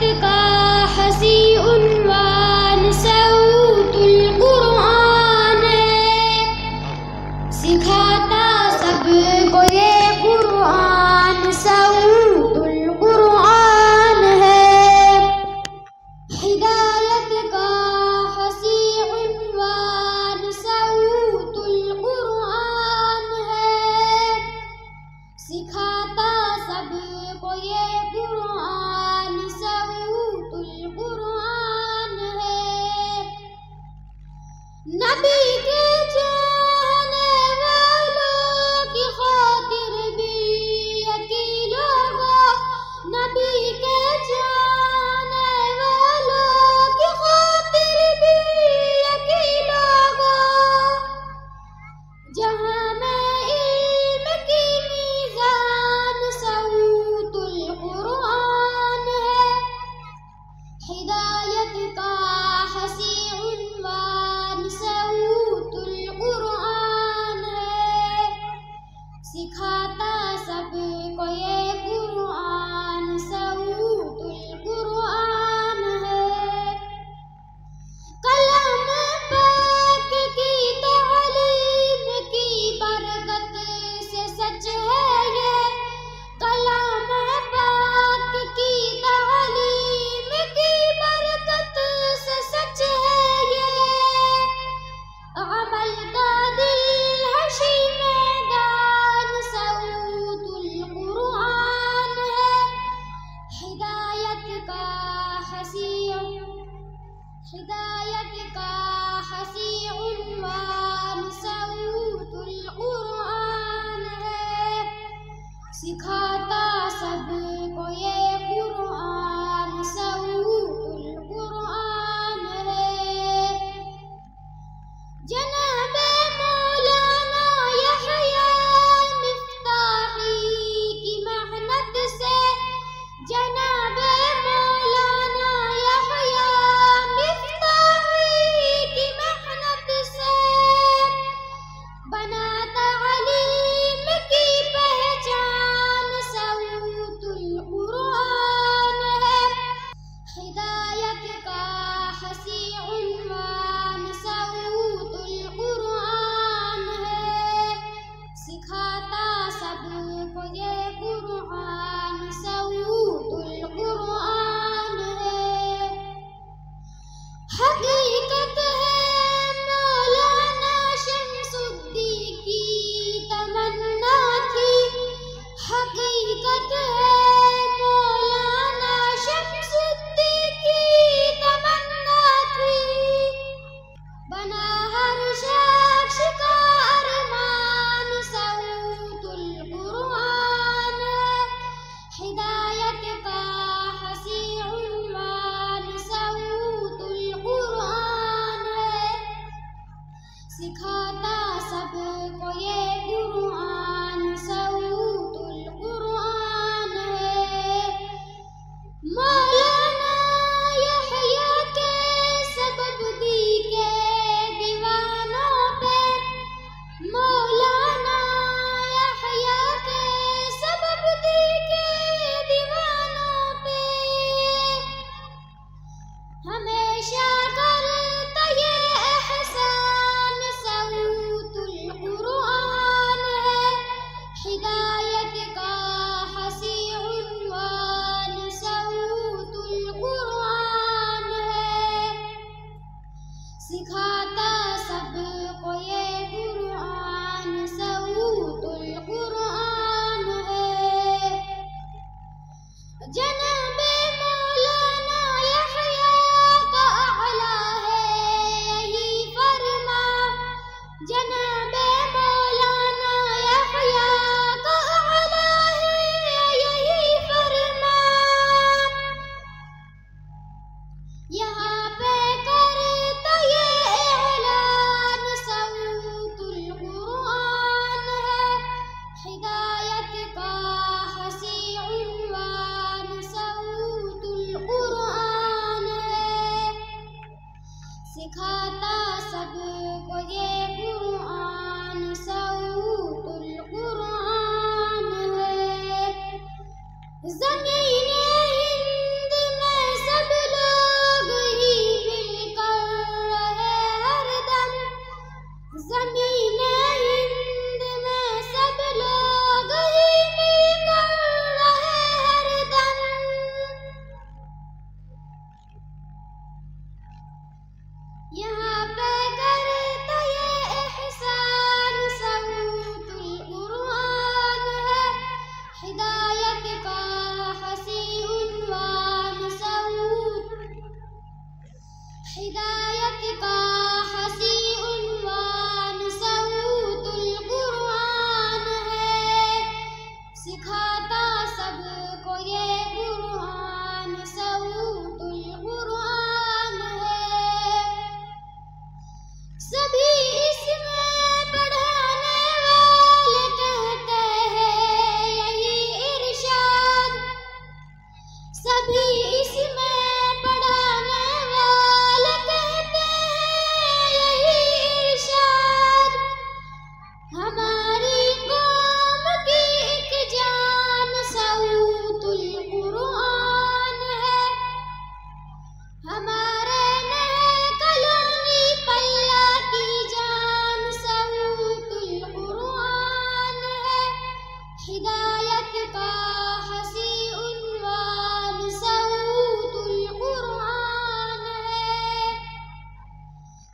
ہدایت کا حسی عنوان صوت القرآن ہے، سکھاتا سب کو یہ قرآن صوت القرآن ہے۔ ہدایت کا حسی عنوان صوت القرآن ہے، سکھاتا سب کو یہ قرآن صوت القرآن ہے۔ نبی کے چاہنے والوں کی خاطر بھی یقین ہوگا، نبی کے چاہنے والوں کی خاطر بھی یقین ہوگا، جہاں میں علم کی میزان صوت القرآن ہے۔ ہدایت کا حسی عنوان صوت القرآن ہے، سکھاتا سب کو یہ قرآن صوت القرآن ہے۔ کلام پاک کی تعلیم کی برکت سے سچ ہے یہ، کلام پاک کی تعلیم کی برکت سے سچ ہے یہ، عمل کا دلہشی میدان صوت القرآن ہے۔ ہدایت کا حسی عنوان صوت القرآن ہے، سکھاتا سب کو یہ قرآن صوت القرآن ہے۔ جناب مولانا یحییٰ مفتاحی کی محنت سے، جناب مولانا یحییٰ مفتاحی کی محنت سے بنا تعلیم کی پہچان صوت القرآن ہے۔ ہدایت کا حسی عنوان صوت القرآن ہے، سکھاتا سب کو یہ قرآن صوت القرآن ہے۔ حقیقت ہے مولانا شمس الدین کی تمنا تھی، حقیقت ہے مولانا شمس الدین کی تمنا تھی، بنا ہر شخص کا ارمان صوت القرآن ہے۔ ہدایت کا حسی عنوان صوت القرآن ہے، سکھاتا سب کو یہ قرآن صوت القرآن ہے۔ مولانا یحییٰ کے سبب دی کے دیوانوں پہ، مولانا یحییٰ کے سبب دی کے دیوانوں پہ، ہمیشہ کرتا یہ احسان صوت القرآن ہے۔ ہدایت کا حسی عنوان صوت ہدایت کا حسی عنوان صوت القرآن ہے،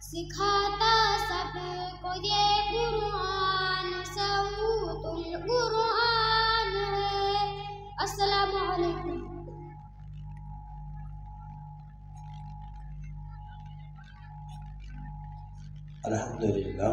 سکھاتا سب کو یہ قرآن صوت القرآن ہے۔ السلام علیکم۔ الحمدللہ۔